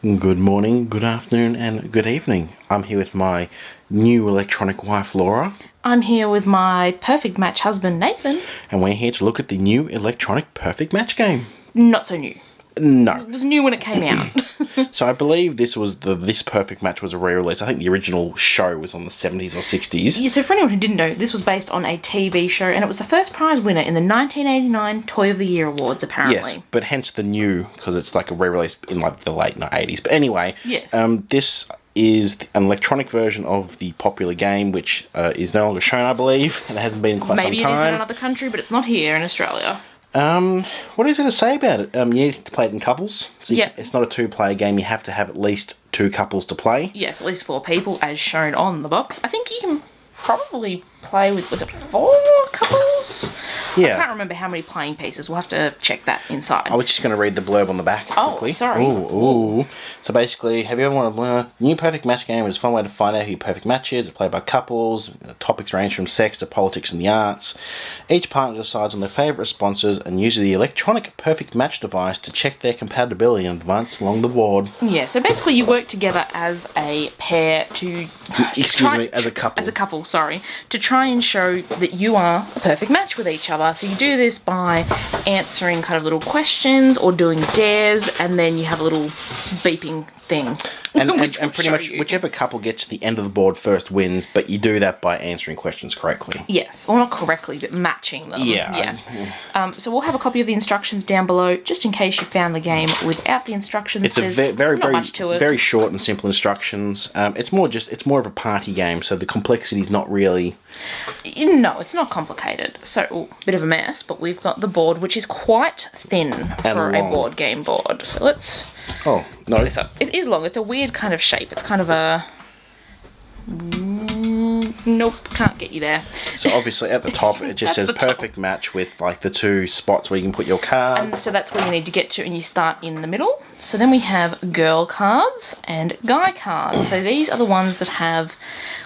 Good morning, good afternoon, and good evening. I'm here with my new electronic wife, Laura. I'm here with my perfect match husband, Nathan. And we're here to look at the new electronic perfect match game. Not so new. No. It was new when it came out. So I believe this perfect match was a re-release. I think the original show was on the 70s or 60s. Yeah, so for anyone who didn't know, this was based on a TV show, and it was the first prize winner in the 1989 Toy of the Year Awards, apparently. Yes, but hence the new, because it's like a re-release in like the late 80s. But anyway, Yes. This is an electronic version of the popular game, which is no longer shown, I believe, and it hasn't been in quite Maybe some it is time. in another country, but it's not here in Australia. What is there to say about it? You need to play it in couples. So Yeah. it's not a two-player game. You have to have at least two couples to play. Yes, at least 4 people, as shown on the box. I think you can probably play with, was it 4 couples? I can't Yeah. remember how many playing pieces. We'll have to check that inside. I was just going to read the blurb on the back Oh, quickly. sorry. Ooh. So basically, have you ever wanted to learn a new perfect match game? It's a fun way to find out who your perfect match is. It's played by couples. Topics range from sex to politics and the arts. Each partner decides on their favourite responses and uses the electronic perfect match device to check their compatibility and advance along the board. Yeah, so basically you work together as a pair to... As a couple. As a couple, sorry. To try and show that you are a perfect match with each other. So you do this by answering kind of little questions or doing dares, and then you have a little beeping thing. And which will pretty show much you. whichever couple gets to the end of the board first wins, but you do that by answering questions correctly. Yes, well not correctly, but matching them. Yeah. So we'll have a copy of the instructions down below, just in case you found the game without the instructions. It's a There's very not much to it. very short and simple instructions. It's more of a party game, so the complexity is not really. No, it's not complicated. So, bit of a mess, but we've got the board, which is quite thin for a long. board game board. So let's Oh no! get this up. It is long. It's a weird kind of shape. It's kind of a... Nope, can't get you there. So obviously at the top it just says That's the top. perfect match with like the two spots where you can put your card. And so that's where you need to get to, and you start in the middle. So then we have girl cards and guy cards. So these are the ones that have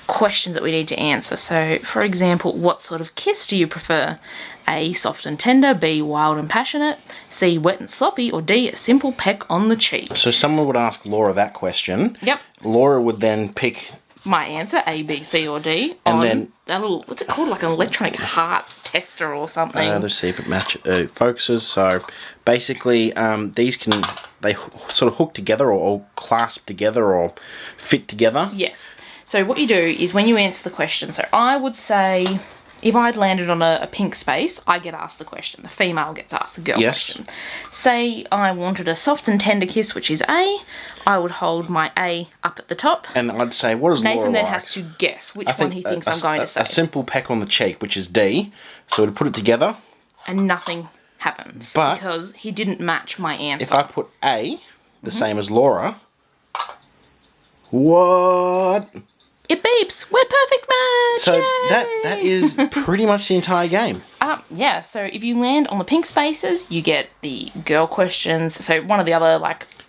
questions that we need to answer. So, for example, what sort of kiss do you prefer? A, soft and tender, B, wild and passionate, C, wet and sloppy, or D, a simple peck on the cheek. So someone would ask Laura that question. Yep. Laura would then pick. My answer, A, B, C, or D, And on then- a little, what's it called, like an electronic heart tester or something. Let's see if it focuses. So basically, these sort of hook together or clasp together or fit together. Yes. So what you do is when you answer the question, so I would say if I'd landed on a pink space, I get asked the question. The female gets asked the girl Yes. question. Say I wanted a soft and tender kiss, which is A, I would hold my A up at the top. And I'd say, what does Laura Nathan then like? has to guess which I one think he thinks I'm going to say. A simple peck on the cheek, which is D. So to put it together, And nothing happens But- because he didn't match my answer. if I put A, the same as Laura, what? It beeps. We're perfect match. So Yay! that is pretty much the entire game. Yeah, so if you land on the pink spaces, you get the girl questions. So one of the other,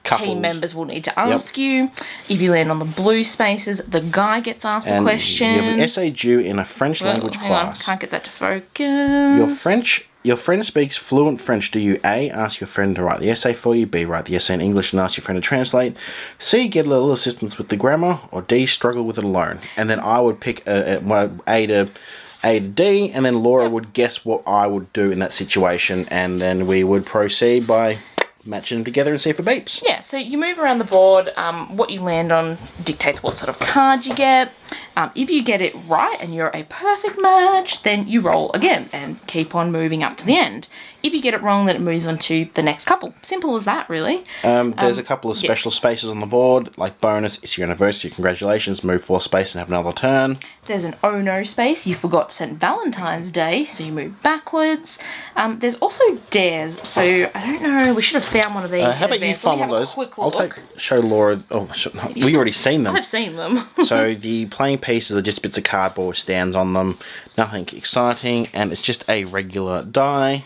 Couples. team members will need to ask you. If you land on the blue spaces, the guy gets asked a And question. you have an essay due in a French language Hang on, class. can't get that to focus. Your friend speaks fluent French. Do you A, ask your friend to write the essay for you, B, write the essay in English and ask your friend to translate, C, get a little assistance with the grammar, or D, struggle with it alone? And then I would pick A to D, and then Laura would guess what I would do in that situation, and then we would proceed by matching them together and see if it beeps. Yeah, so you move around the board. What you land on dictates what sort of card you get. If you get it right and you're a perfect match, then you roll again and keep on moving up to the end. If you get it wrong, then it moves on to the next couple. Simple as that, really. There's a couple of special yes. spaces on the board, like bonus, it's your anniversary, congratulations, move 4 spaces and have another turn. There's an oh no space. You forgot to send Valentine's Day, so you move backwards. There's also dares. So I don't know. We should have found one of these. How in about you advance. Let me find one of have a those? quick I'll look. show Laura. We already seen them. I've seen them. So the playing pieces are just bits of cardboard with stands on them. Nothing exciting, and it's just a regular die.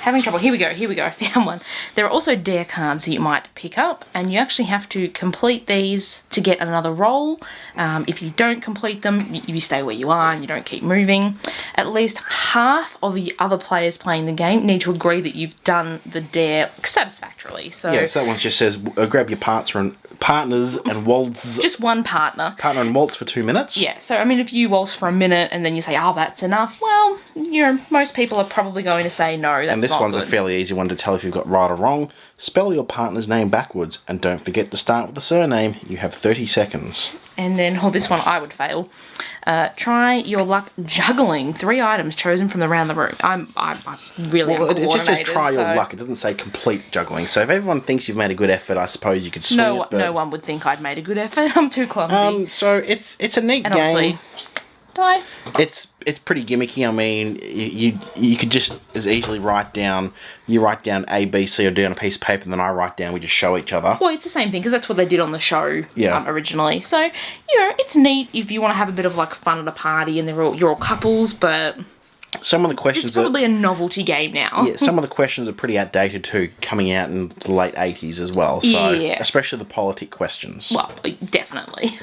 having trouble. Here we go. I found one. There are also dare cards that you might pick up, and you actually have to complete these to get another roll. If you don't complete them, you stay where you are and you don't keep moving. At least half of the other players playing the game need to agree that you've done the dare satisfactorily. So that one just says grab your partners and waltz. just one partner. Partner and waltz for 2 minutes. Yeah, so I mean, if you waltz for a minute and then you say, "Oh, that's enough," well, most people are probably going to say no. That's And this not one's good. a fairly easy one to tell if you've got right or wrong. Spell your partner's name backwards, and don't forget to start with the surname. You have 30 seconds. And then, this one I would fail. Try your luck juggling 3 items chosen from around the room. I'm really Well, it just says uncoordinated, try your so luck. It doesn't say complete juggling. So if everyone thinks you've made a good effort, I suppose you could swing it. But, no one would think I'd made a good effort. I'm too clumsy. so it's a neat and game. honestly, die. It's pretty gimmicky. I mean, you could just as easily write down A, B, C, or D on a piece of paper, and then I write down. We just show each other. Well, it's the same thing because that's what they did on the show Yeah. originally. So it's neat if you want to have a bit of like fun at a party and you're all couples, but Some of the questions it's probably a novelty game now. Yeah, some of the questions are pretty outdated too, coming out in the late 80s as well. So, Yes. especially the politic questions. Well, definitely.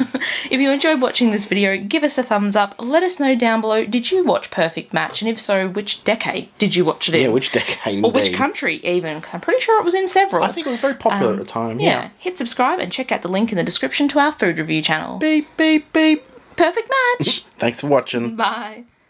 If you enjoyed watching this video, give us a thumbs up. Let us know down below, did you watch Perfect Match? And if so, which decade did you watch it in? Yeah, which decade Or which indeed. country even, 'cause I'm pretty sure it was in several. I think it was very popular at the time. Yeah. Hit subscribe and check out the link in the description to our food review channel. Beep, beep, beep. Perfect Match! Thanks for watching. Bye.